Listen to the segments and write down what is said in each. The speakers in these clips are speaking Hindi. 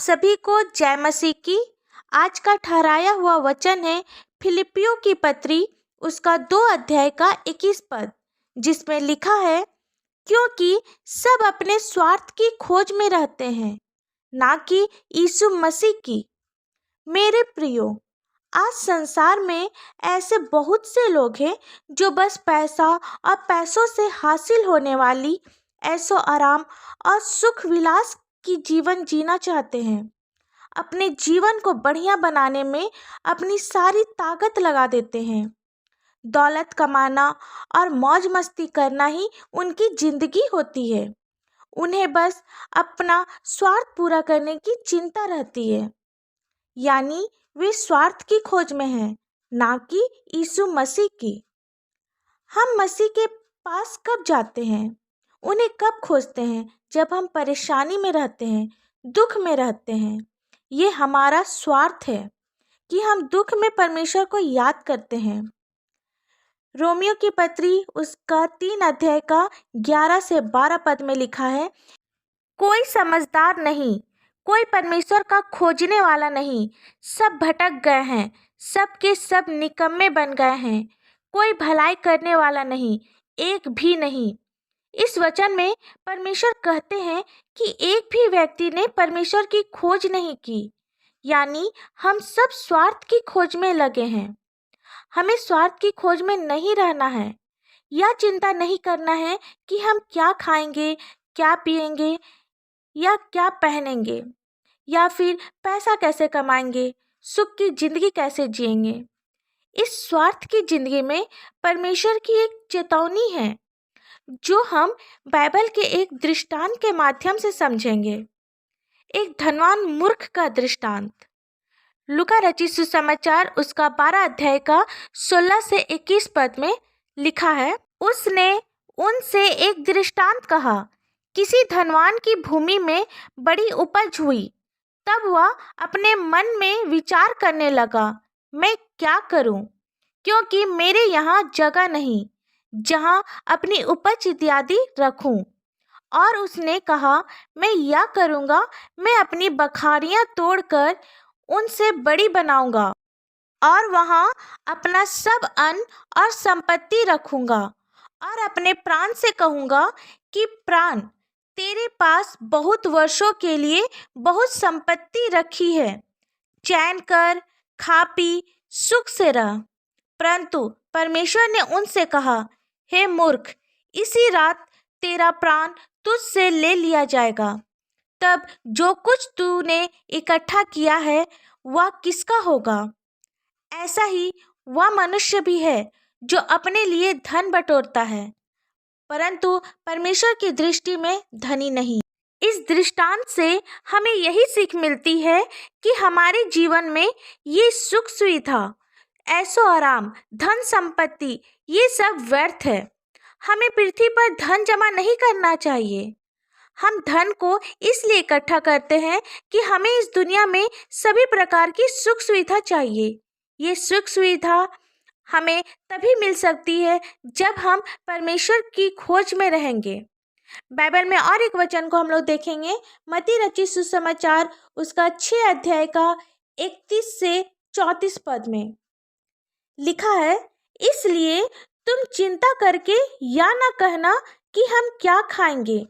सभी को जय मसीह की। आज का ठहराया हुआ वचन है फिलिपियों की पत्री उसका 2 अध्याय का 21 पद, जिसमें लिखा है, क्योंकि सब अपने स्वार्थ की खोज में रहते हैं, ना कि यीशु मसीह की। मेरे प्रियो, आज संसार में ऐसे बहुत से लोग हैं जो बस पैसा और पैसों से हासिल होने वाली ऐशो आराम और सुख विलास की जीवन जीना चाहते हैं। अपने जीवन को बढ़िया बनाने में अपनी सारी ताकत लगा देते हैं। दौलत कमाना और मौज मस्ती करना ही उनकी जिंदगी होती है। उन्हें बस अपना स्वार्थ पूरा करने की चिंता रहती है, यानी वे स्वार्थ की खोज में हैं, ना कि यीशु मसीह की। हम मसीह के पास कब जाते हैं, उन्हें कब खोजते हैं? जब हम परेशानी में रहते हैं, दुख में रहते हैं। ये हमारा स्वार्थ है कि हम दुख में परमेश्वर को याद करते हैं। रोमियो की पत्री उसका 3 अध्याय का 11 से 12 पद में लिखा है, कोई समझदार नहीं, कोई परमेश्वर का खोजने वाला नहीं। सब भटक गए हैं, सब के सब निकम्मे बन गए हैं। कोई भलाई करने वाला नहीं, एक भी नहीं। इस वचन में परमेश्वर कहते हैं कि एक भी व्यक्ति ने परमेश्वर की खोज नहीं की, यानी हम सब स्वार्थ की खोज में लगे हैं। हमें स्वार्थ की खोज में नहीं रहना है, या चिंता नहीं करना है कि हम क्या खाएंगे, क्या पिएंगे या क्या पहनेंगे, या फिर पैसा कैसे कमाएंगे, सुख की जिंदगी कैसे जिएंगे। इस स्वार्थ की जिंदगी में परमेश्वर की एक चेतावनी है, जो हम बाइबल के एक दृष्टांत के माध्यम से समझेंगे। एक धनवान मूर्ख का दृष्टांत। लूका रचित सुसमाचार उसका 12 अध्याय का 16 से 21 पद में लिखा है, उसने उनसे एक दृष्टांत कहा। किसी धनवान की भूमि में बड़ी उपज हुई। तब वह अपने मन में विचार करने लगा, मैं क्या करूं, क्योंकि मेरे यहाँ जगह नहीं जहाँ अपनी उपज इत्यादि रखूं। और उसने कहा, मैं यह करूँगा, मैं अपनी बखारियाँ तोड़कर उनसे बड़ी बनाऊंगा और वहाँ अपना सब अन्न और संपत्ति रखूंगा, और अपने प्राण से कहूँगा कि प्राण, तेरे पास बहुत वर्षों के लिए बहुत संपत्ति रखी है, चैन कर, खा पी, सुख से रह। परंतु परमेश्वर ने उनसे कहा, हे मूर्ख, इसी रात तेरा प्राण तुझसे ले लिया जाएगा। तब जो कुछ तूने इकट्ठा किया है वह किसका होगा? ऐसा ही वह मनुष्य भी है जो अपने लिए धन बटोरता है, परंतु परमेश्वर की दृष्टि में धनी नहीं। इस दृष्टांत से हमें यही सीख मिलती है कि हमारे जीवन में ये सुख सुविधा, ऐशो आराम, धन संपत्ति, ये सब व्यर्थ है। हमें पृथ्वी पर धन जमा नहीं करना चाहिए। हम धन को इसलिए इकट्ठा करते हैं कि हमें इस दुनिया में सभी प्रकार की सुख सुविधा चाहिए। ये सुख सुविधा हमें तभी मिल सकती है जब हम परमेश्वर की खोज में रहेंगे। बाइबल में और एक वचन को हम लोग देखेंगे, मत्ती रचित सुसमाचार उसका 6 अध्याय का 31 से 34 पद में लिखा है, इसलिए तुम चिंता करके या ना कहना कि हम क्या खाएंगे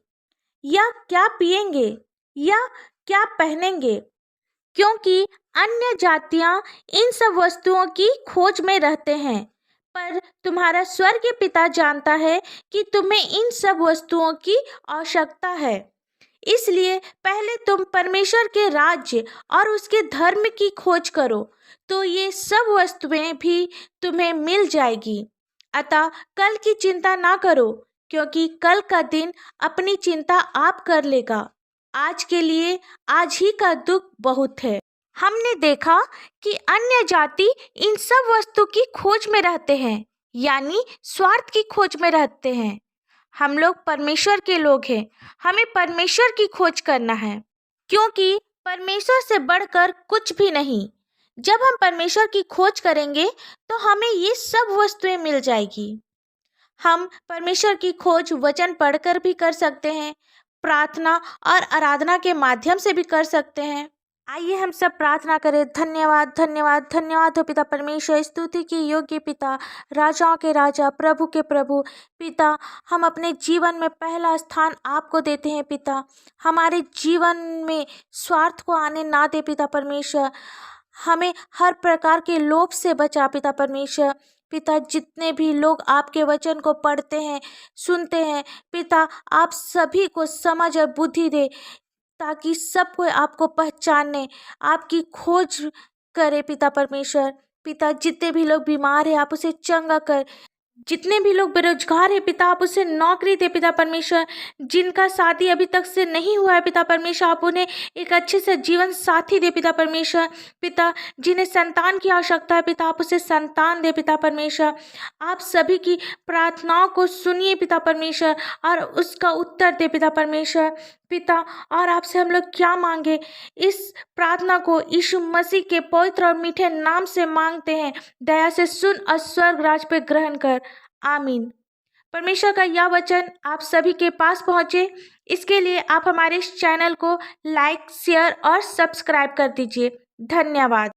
या क्या पिएंगे या क्या पहनेंगे, क्योंकि अन्य जातियां इन सब वस्तुओं की खोज में रहते हैं। पर तुम्हारा स्वर्गीय पिता जानता है कि तुम्हें इन सब वस्तुओं की आवश्यकता है। इसलिए पहले तुम परमेश्वर के राज्य और उसके धर्म की खोज करो, तो ये सब वस्तुएं भी तुम्हें मिल जाएगी। अतः कल की चिंता ना करो, क्योंकि कल का दिन अपनी चिंता आप कर लेगा। आज के लिए आज ही का दुख बहुत है। हमने देखा कि अन्य जाति इन सब वस्तु की खोज में रहते हैं, यानी स्वार्थ की खोज में रहते हैं। हम लोग परमेश्वर के लोग हैं, हमें परमेश्वर की खोज करना है, क्योंकि परमेश्वर से बढ़कर कुछ भी नहीं। जब हम परमेश्वर की खोज करेंगे तो हमें ये सब वस्तुएं मिल जाएगी। हम परमेश्वर की खोज वचन पढ़कर भी कर सकते हैं, प्रार्थना और आराधना के माध्यम से भी कर सकते हैं। आइए हम सब प्रार्थना करें। धन्यवाद धन्यवाद धन्यवाद हो पिता परमेश्वर, स्तुति के योग्य पिता, राजाओं के राजा, प्रभु के प्रभु पिता। हम अपने जीवन में पहला स्थान आपको देते हैं पिता। हमारे जीवन में स्वार्थ को आने ना दे पिता परमेश्वर। हमें हर प्रकार के लोभ से बचा पिता परमेश्वर। पिता, जितने भी लोग आपके वचन को पढ़ते हैं, सुनते हैं पिता, आप सभी को समझ और बुद्धि दे, ताकि सब कोई आपको पहचाने, आपकी खोज करे पिता परमेश्वर। पिता, जितने भी लोग बीमार हैं आप उसे चंगा कर, जितने भी लोग बेरोजगार हैं पिता आप उसे नौकरी दे पिता परमेश्वर। जिनका शादी अभी तक से नहीं हुआ है पिता परमेश्वर, आप उन्हें एक अच्छे से जीवन साथी दे पिता परमेश्वर। पिता, जिन्हें संतान की आवश्यकता है पिता आप उसे संतान दे पिता परमेश्वर। आप सभी की प्रार्थनाओं को सुनिए पिता परमेश्वर और उसका उत्तर दे पिता परमेश्वर। पिता, और आपसे हम लोग क्या मांगे, इस प्रार्थना को यीशु मसीह के पवित्र और मीठे नाम से मांगते हैं। दया से सुन और स्वर्ग राज पे ग्रहण कर। आमीन। परमेश्वर का यह वचन आप सभी के पास पहुंचे, इसके लिए आप हमारे इस चैनल को लाइक, शेयर और सब्सक्राइब कर दीजिए। धन्यवाद।